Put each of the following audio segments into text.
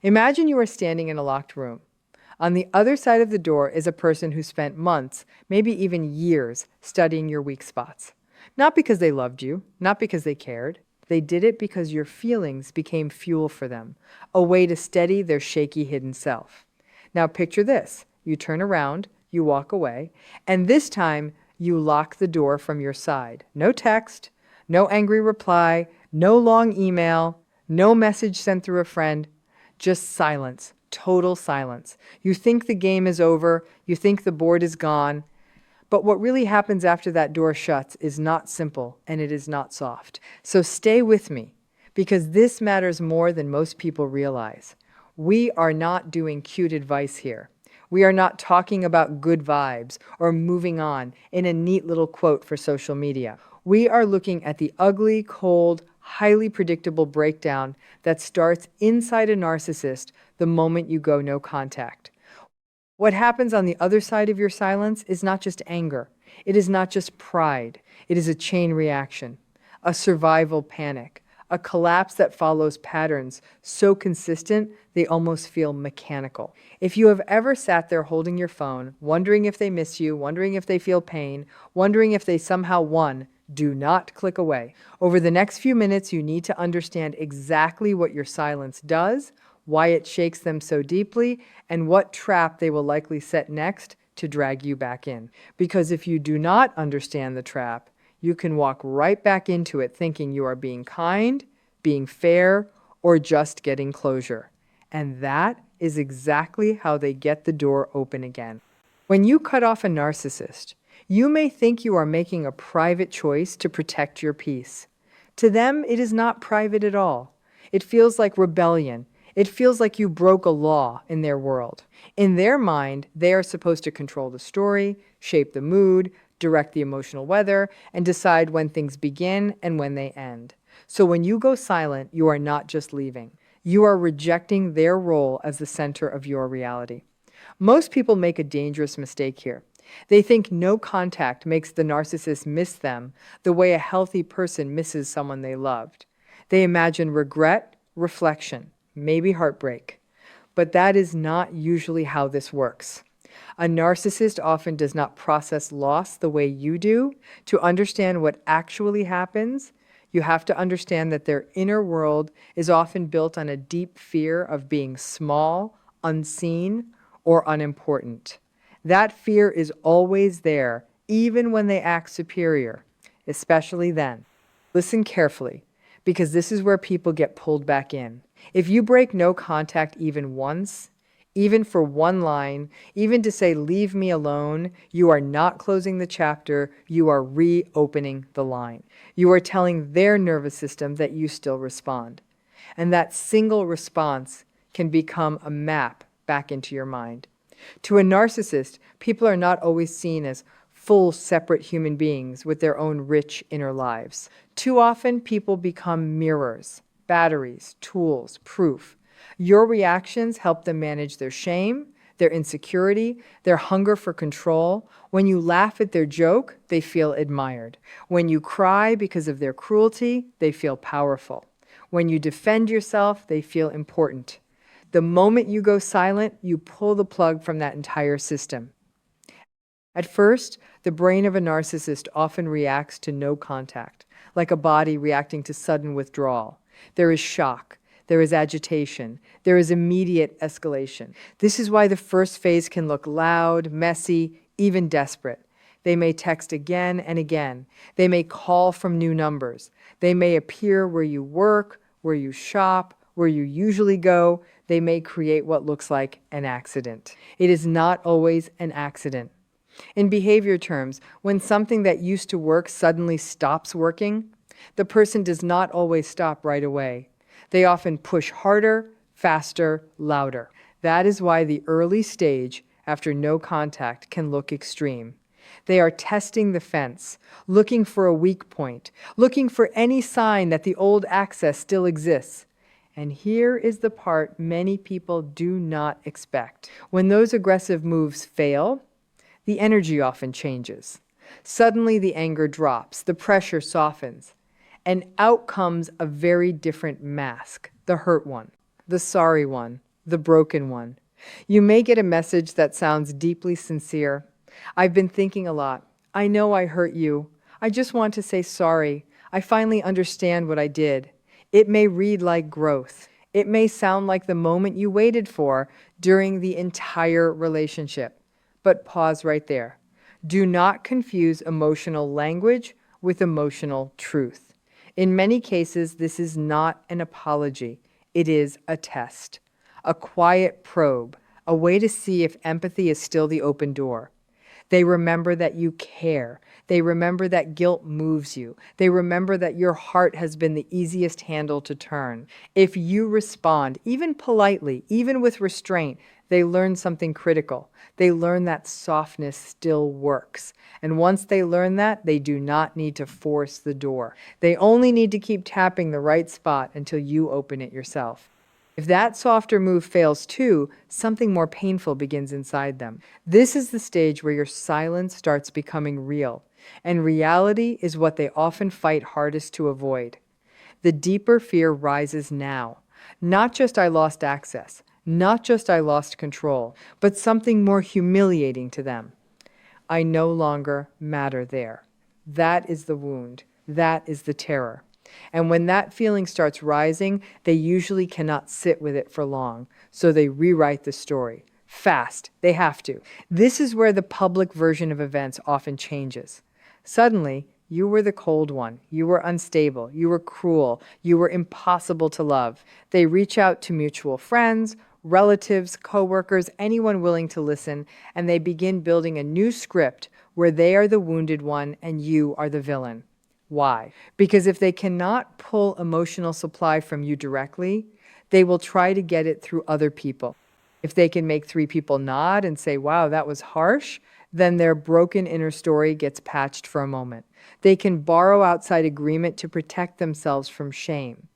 Imagine you are standing in a locked room. On the other side of the door is a person who spent months, maybe even years, studying your weak spots. Not because they loved you, not because they cared. They did it because your feelings became fuel for them, a way to steady their shaky hidden self. Now picture this. You turn around, you walk away, and this time you lock the door from your side. No text, no angry reply, no long email, no message sent through a friend, just silence, total silence. You think the game is over, you think the board is gone, but what really happens after that door shuts is not simple and it is not soft. So stay with me, because this matters more than most people realize. We are not doing cute advice here. We are not talking about good vibes or moving on in a neat little quote for social media. We are looking at the ugly, cold, highly predictable breakdown that starts inside a narcissist the moment you go no contact. What happens on the other side of your silence is not just anger. It is not just pride. It is a chain reaction, a survival panic, a collapse that follows patterns so consistent they almost feel mechanical. If you have ever sat there holding your phone, wondering if they miss you, wondering if they feel pain, wondering if they somehow won, do not click away. Over the next few minutes, you need to understand exactly what your silence does, why it shakes them so deeply, and what trap they will likely set next to drag you back in. Because if you do not understand the trap, you can walk right back into it thinking you are being kind, being fair, or just getting closure. And that is exactly how they get the door open again. When you cut off a narcissist, you may think you are making a private choice to protect your peace. To them, it is not private at all. It feels like rebellion. It feels like you broke a law in their world. In their mind, they are supposed to control the story, shape the mood, direct the emotional weather, and decide when things begin and when they end. So when you go silent, you are not just leaving. You are rejecting their role as the center of your reality. Most people make a dangerous mistake here. They think no contact makes the narcissist miss them the way a healthy person misses someone they loved. They imagine regret, reflection, maybe heartbreak. But that is not usually how this works. A narcissist often does not process loss the way you do. To understand what actually happens, you have to understand that their inner world is often built on a deep fear of being small, unseen, or unimportant. That fear is always there, even when they act superior, especially then. Listen carefully, because this is where people get pulled back in. If you break no contact even once, even for one line, even to say, leave me alone, you are not closing the chapter, you are reopening the line. You are telling their nervous system that you still respond. And that single response can become a map back into your mind. To a narcissist, people are not always seen as full, separate human beings with their own rich inner lives. Too often, people become mirrors, batteries, tools, proof. Your reactions help them manage their shame, their insecurity, their hunger for control. When you laugh at their joke, they feel admired. When you cry because of their cruelty, they feel powerful. When you defend yourself, they feel important. The moment you go silent, you pull the plug from that entire system. At first, the brain of a narcissist often reacts to no contact, like a body reacting to sudden withdrawal. There is shock, there is agitation, there is immediate escalation. This is why the first phase can look loud, messy, even desperate. They may text again and again. They may call from new numbers. They may appear where you work, where you shop, where you usually go. They may create what looks like an accident. It is not always an accident. In behavior terms, when something that used to work suddenly stops working, the person does not always stop right away. They often push harder, faster, louder. That is why the early stage after no contact can look extreme. They are testing the fence, looking for a weak point, looking for any sign that the old access still exists. And here is the part many people do not expect. When those aggressive moves fail, the energy often changes. Suddenly the anger drops, the pressure softens, and out comes a very different mask, the hurt one, the sorry one, the broken one. You may get a message that sounds deeply sincere. I've been thinking a lot. I know I hurt you. I just want to say sorry. I finally understand what I did. It may read like growth. It may sound like the moment you waited for during the entire relationship. But pause right there. Do not confuse emotional language with emotional truth. In many cases, this is not an apology. It is a test, a quiet probe, a way to see if empathy is still the open door. They remember that you care. They remember that guilt moves you. They remember that your heart has been the easiest handle to turn. If you respond, even politely, even with restraint, they learn something critical. They learn that softness still works. And once they learn that, they do not need to force the door. They only need to keep tapping the right spot until you open it yourself. If that softer move fails too, something more painful begins inside them. This is the stage where your silence starts becoming real, and reality is what they often fight hardest to avoid. The deeper fear rises now. Not just I lost access, not just I lost control, but something more humiliating to them. I no longer matter there. That is the wound. That is the terror. And when that feeling starts rising, they usually cannot sit with it for long, so they rewrite the story. Fast, they have to. This is where the public version of events often changes. Suddenly, you were the cold one, you were unstable, you were cruel, you were impossible to love. They reach out to mutual friends, relatives, coworkers, anyone willing to listen, and they begin building a new script where they are the wounded one and you are the villain. Why? Because if they cannot pull emotional supply from you directly, they will try to get it through other people. If they can make 3 people nod and say, wow, that was harsh, then their broken inner story gets patched for a moment. They can borrow outside agreement to protect themselves from shame.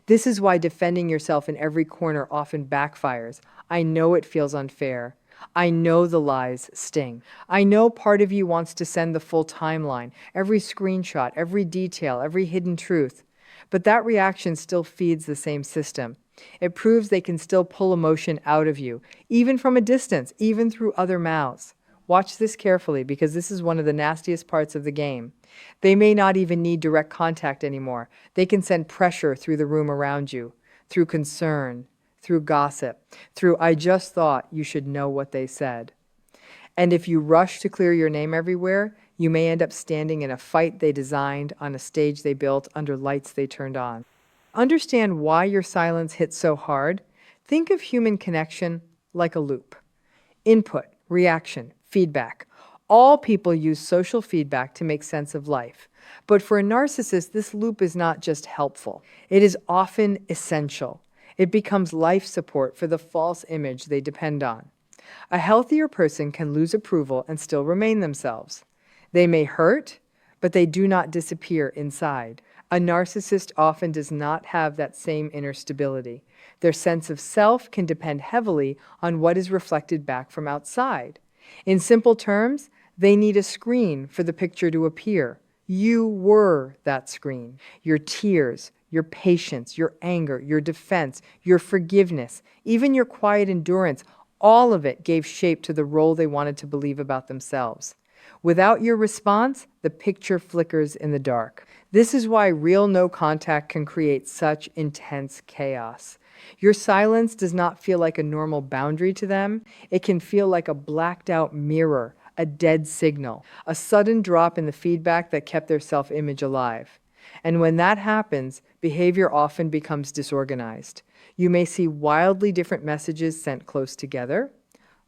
This is why defending yourself in every corner often backfires. I know it feels unfair. I know the lies sting. I know part of you wants to send the full timeline, every screenshot, every detail, every hidden truth. But that reaction still feeds the same system. It proves they can still pull emotion out of you, even from a distance, even through other mouths. Watch this carefully because this is one of the nastiest parts of the game. They may not even need direct contact anymore. They can send pressure through the room around you, through concern, through gossip, through I just thought you should know what they said. And if you rush to clear your name everywhere, you may end up standing in a fight they designed on a stage they built under lights they turned on. Understand why your silence hits so hard? Think of human connection like a loop. Input, reaction, feedback. All people use social feedback to make sense of life. But for a narcissist, this loop is not just helpful. It is often essential. It becomes life support for the false image they depend on. A healthier person can lose approval and still remain themselves. They may hurt, but they do not disappear inside. A narcissist often does not have that same inner stability. Their sense of self can depend heavily on what is reflected back from outside. In simple terms, they need a screen for the picture to appear. You were that screen. Your tears, your patience, your anger, your defense, your forgiveness, even your quiet endurance, all of it gave shape to the role they wanted to believe about themselves. Without your response, the picture flickers in the dark. This is why real no contact can create such intense chaos. Your silence does not feel like a normal boundary to them. It can feel like a blacked out mirror, a dead signal, a sudden drop in the feedback that kept their self-image alive. And when that happens, behavior often becomes disorganized. You may see wildly different messages sent close together.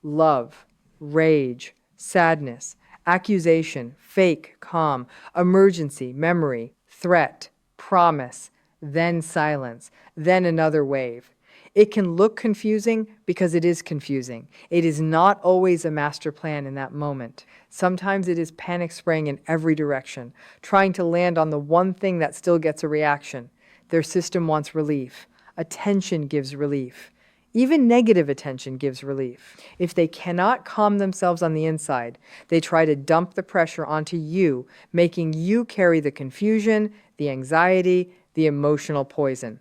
Love, rage, sadness, accusation, fake, calm, emergency, memory, threat, promise, then silence, then another wave. It can look confusing because it is confusing. It is not always a master plan in that moment. Sometimes it is panic spraying in every direction, trying to land on the one thing that still gets a reaction. Their system wants relief. Attention gives relief. Even negative attention gives relief. If they cannot calm themselves on the inside, they try to dump the pressure onto you, making you carry the confusion, the anxiety, the emotional poison.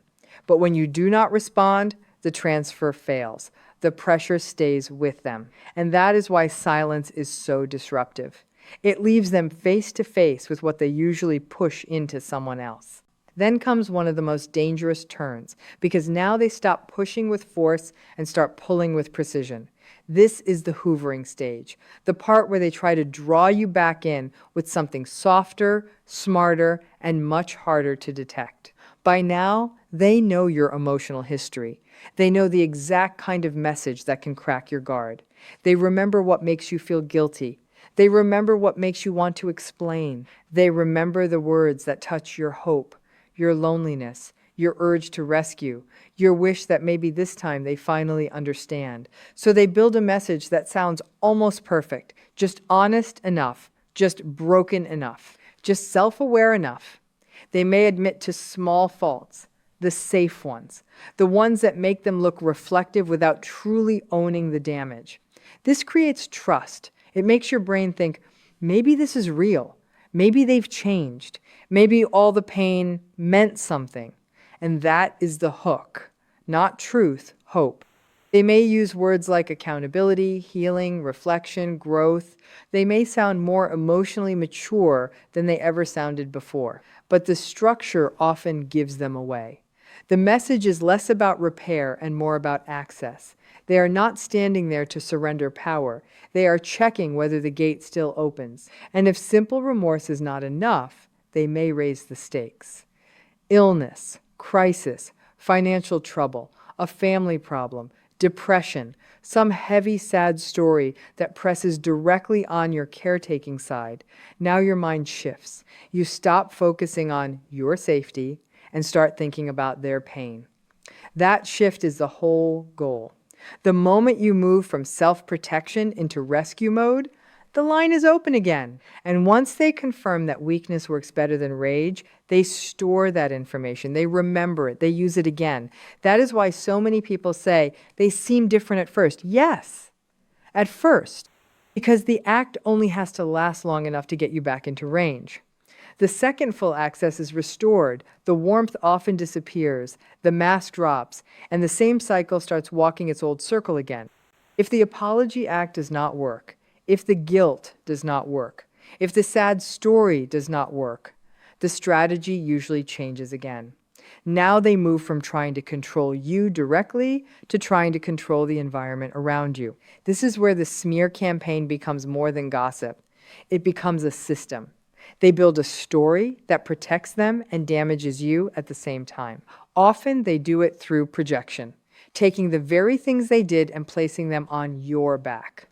But when you do not respond, the transfer fails. The pressure stays with them. And that is why silence is so disruptive. It leaves them face to face with what they usually push into someone else. Then comes one of the most dangerous turns, because now they stop pushing with force and start pulling with precision. This is the hoovering stage, the part where they try to draw you back in with something softer, smarter, and much harder to detect. By now, they know your emotional history. They know the exact kind of message that can crack your guard. They remember what makes you feel guilty. They remember what makes you want to explain. They remember the words that touch your hope, your loneliness, your urge to rescue, your wish that maybe this time they finally understand. So they build a message that sounds almost perfect, just honest enough, just broken enough, just self-aware enough. They may admit to small faults, the safe ones, the ones that make them look reflective without truly owning the damage. This creates trust. It makes your brain think, maybe this is real. Maybe they've changed. Maybe all the pain meant something. And that is the hook. Not truth, hope. They may use words like accountability, healing, reflection, growth. They may sound more emotionally mature than they ever sounded before. But the structure often gives them away. The message is less about repair and more about access. They are not standing there to surrender power. They are checking whether the gate still opens. And if simple remorse is not enough, they may raise the stakes. Illness, crisis, financial trouble, a family problem, depression, some heavy, sad story that presses directly on your caretaking side. Now your mind shifts. You stop focusing on your safety and start thinking about their pain. That shift is the whole goal. The moment you move from self-protection into rescue mode, the line is open again. And once they confirm that weakness works better than rage, they store that information. They remember it. They use it again. That is why so many people say they seem different at first. Yes, at first, because the act only has to last long enough to get you back into range. The second full access is restored. The warmth often disappears, the mask drops, and the same cycle starts walking its old circle again. If the apology act does not work, if the guilt does not work, if the sad story does not work, the strategy usually changes again. Now they move from trying to control you directly to trying to control the environment around you. This is where the smear campaign becomes more than gossip. It becomes a system. They build a story that protects them and damages you at the same time. Often they do it through projection, taking the very things they did and placing them on your back.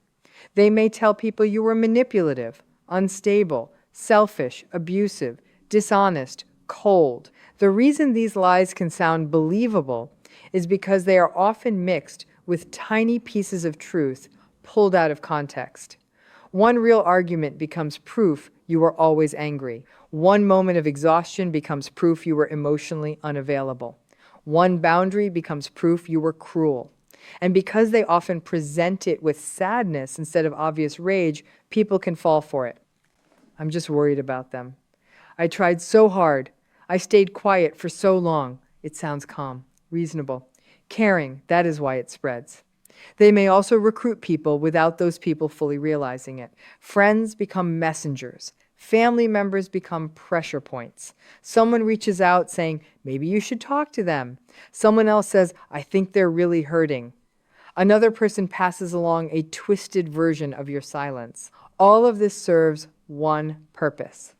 They may tell people you were manipulative, unstable, selfish, abusive, dishonest, cold. The reason these lies can sound believable is because they are often mixed with tiny pieces of truth pulled out of context. One real argument becomes proof you were always angry. One moment of exhaustion becomes proof you were emotionally unavailable. One boundary becomes proof you were cruel. And because they often present it with sadness instead of obvious rage, people can fall for it. I'm just worried about them. I tried so hard. I stayed quiet for so long. It sounds calm, reasonable, caring. That is why it spreads. They may also recruit people without those people fully realizing it. Friends become messengers. Family members become pressure points. Someone reaches out saying, maybe you should talk to them. Someone else says, I think they're really hurting. Another person passes along a twisted version of your silence. All of this serves one purpose: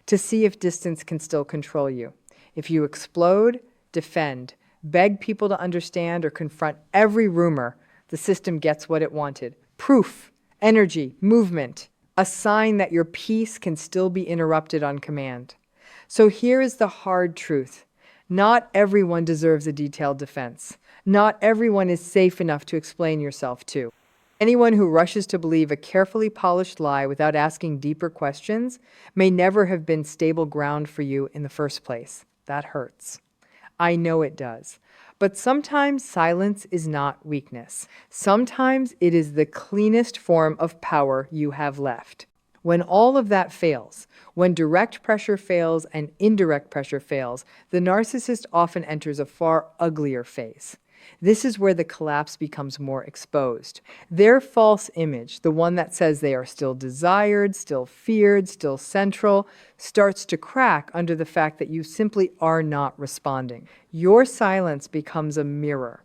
to see if distance can still control you. If you explode, defend, beg people to understand, or confront every rumor, the system gets what it wanted. Proof, energy, movement, a sign that your peace can still be interrupted on command. So here is the hard truth. Not everyone deserves a detailed defense. Not everyone is safe enough to explain yourself to. Anyone who rushes to believe a carefully polished lie without asking deeper questions may never have been stable ground for you in the first place. That hurts. I know it does. But sometimes silence is not weakness. Sometimes it is the cleanest form of power you have left. When all of that fails, when direct pressure fails and indirect pressure fails, the narcissist often enters a far uglier phase. This is where the collapse becomes more exposed. Their false image, the one that says they are still desired, still feared, still central, starts to crack under the fact that you simply are not responding. Your silence becomes a mirror.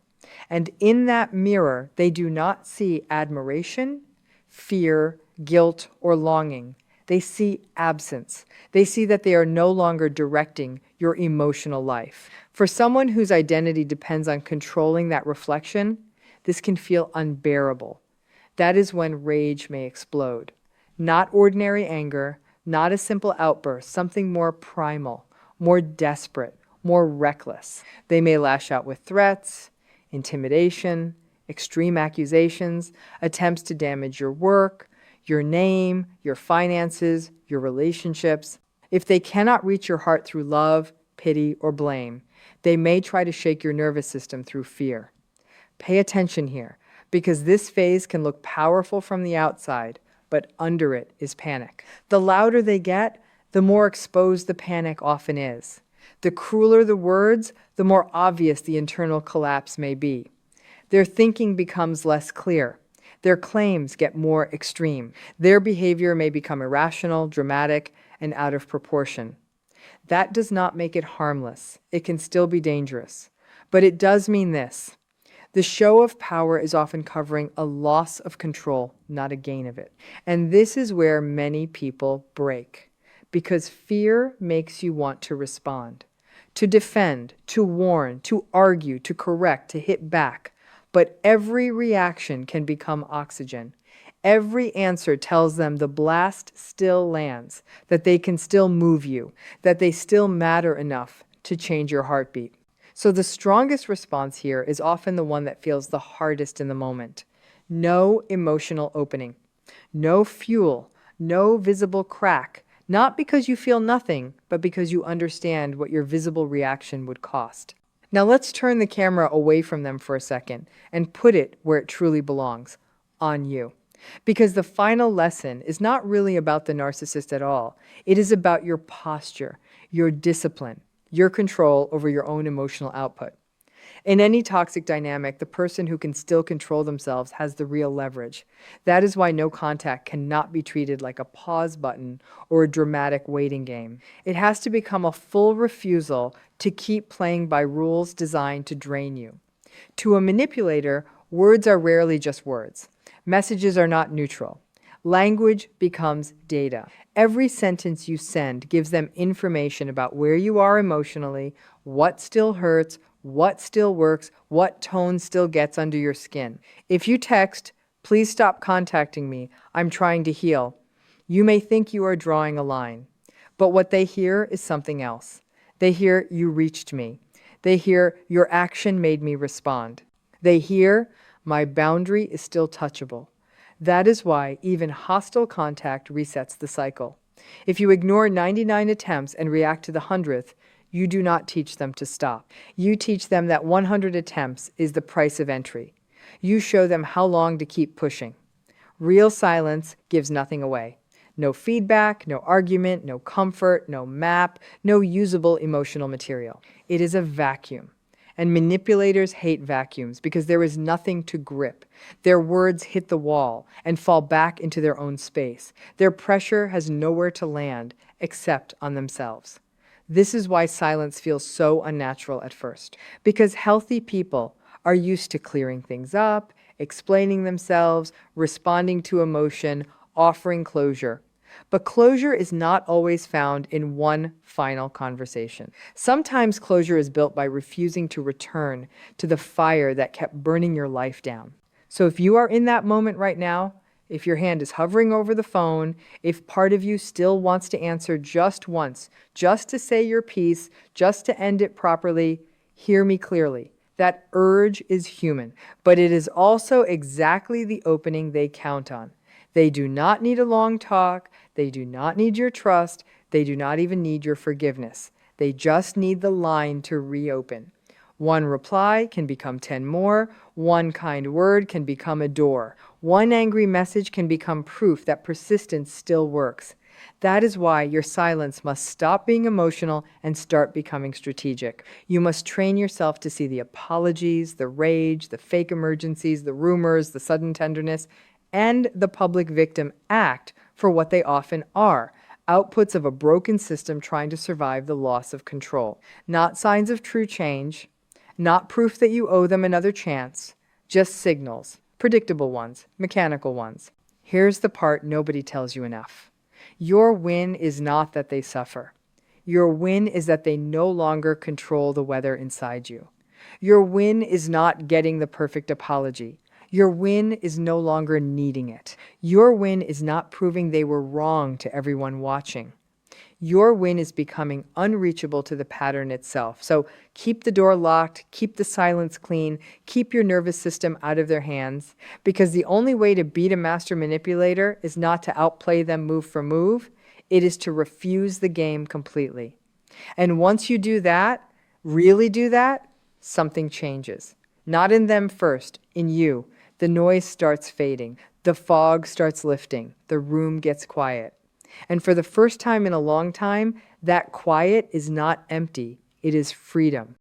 And in that mirror, they do not see admiration, fear, guilt, or longing. They see absence. They see that they are no longer directing your emotional life. For someone whose identity depends on controlling that reflection, this can feel unbearable. That is when rage may explode. Not ordinary anger, not a simple outburst, something more primal, more desperate, more reckless. They may lash out with threats, intimidation, extreme accusations, attempts to damage your work, your name, your finances, your relationships. If they cannot reach your heart through love, pity, or blame, they may try to shake your nervous system through fear. Pay attention here, because this phase can look powerful from the outside, but under it is panic. The louder they get, the more exposed the panic often is. The crueler the words, the more obvious the internal collapse may be. Their thinking becomes less clear. Their claims get more extreme. Their behavior may become irrational, dramatic, and out of proportion. That does not make it harmless. It can still be dangerous. But it does mean this. The show of power is often covering a loss of control, not a gain of it. And this is where many people break. Because fear makes you want to respond, to defend, to warn, to argue, to correct, to hit back. But every reaction can become oxygen. Every answer tells them the blast still lands, that they can still move you, that they still matter enough to change your heartbeat. So the strongest response here is often the one that feels the hardest in the moment. No emotional opening, no fuel, no visible crack, not because you feel nothing, but because you understand what your visible reaction would cost. Now let's turn the camera away from them for a second and put it where it truly belongs, on you. Because the final lesson is not really about the narcissist at all. It is about your posture, your discipline, your control over your own emotional output. In any toxic dynamic, the person who can still control themselves has the real leverage. That is why no contact cannot be treated like a pause button or a dramatic waiting game. It has to become a full refusal to keep playing by rules designed to drain you. To a manipulator, words are rarely just words. Messages are not neutral. Language becomes data. Every sentence you send gives them information about where you are emotionally, what still hurts, what still works, what tone still gets under your skin. If you text, "Please stop contacting me, I'm trying to heal," you may think you are drawing a line. But what they hear is something else. They hear, "You reached me." They hear, "Your action made me respond." They hear, "My boundary is still touchable." That is why even hostile contact resets the cycle. If you ignore 99 attempts and react to the 100th, you do not teach them to stop. You teach them that 100 attempts is the price of entry. You show them how long to keep pushing. Real silence gives nothing away. No feedback, no argument, no comfort, no map, no usable emotional material. It is a vacuum. And manipulators hate vacuums because there is nothing to grip. Their words hit the wall and fall back into their own space. Their pressure has nowhere to land except on themselves. This is why silence feels so unnatural at first. Because healthy people are used to clearing things up, explaining themselves, responding to emotion, offering closure. But closure is not always found in one final conversation. Sometimes closure is built by refusing to return to the fire that kept burning your life down. So if you are in that moment right now, if your hand is hovering over the phone, if part of you still wants to answer just once, just to say your piece, just to end it properly, hear me clearly. That urge is human, but it is also exactly the opening they count on. They do not need a long talk. They do not need your trust. They do not even need your forgiveness. They just need the line to reopen. One reply can become 10 more. One kind word can become a door. One angry message can become proof that persistence still works. That is why your silence must stop being emotional and start becoming strategic. You must train yourself to see the apologies, the rage, the fake emergencies, the rumors, the sudden tenderness, and the public victim act for what they often are: outputs of a broken system trying to survive the loss of control. Not signs of true change, not proof that you owe them another chance, just signals, predictable ones, mechanical ones. Here's the part nobody tells you enough. Your win is not that they suffer. Your win is that they no longer control the weather inside you. Your win is not getting the perfect apology. Your win is no longer needing it. Your win is not proving they were wrong to everyone watching. Your win is becoming unreachable to the pattern itself. So keep the door locked, keep the silence clean, keep your nervous system out of their hands, because the only way to beat a master manipulator is not to outplay them move for move. It is to refuse the game completely. And once you do that, really do that, something changes. Not in them first, in you. The noise starts fading. The fog starts lifting. The room gets quiet. And for the first time in a long time, that quiet is not empty. It is freedom.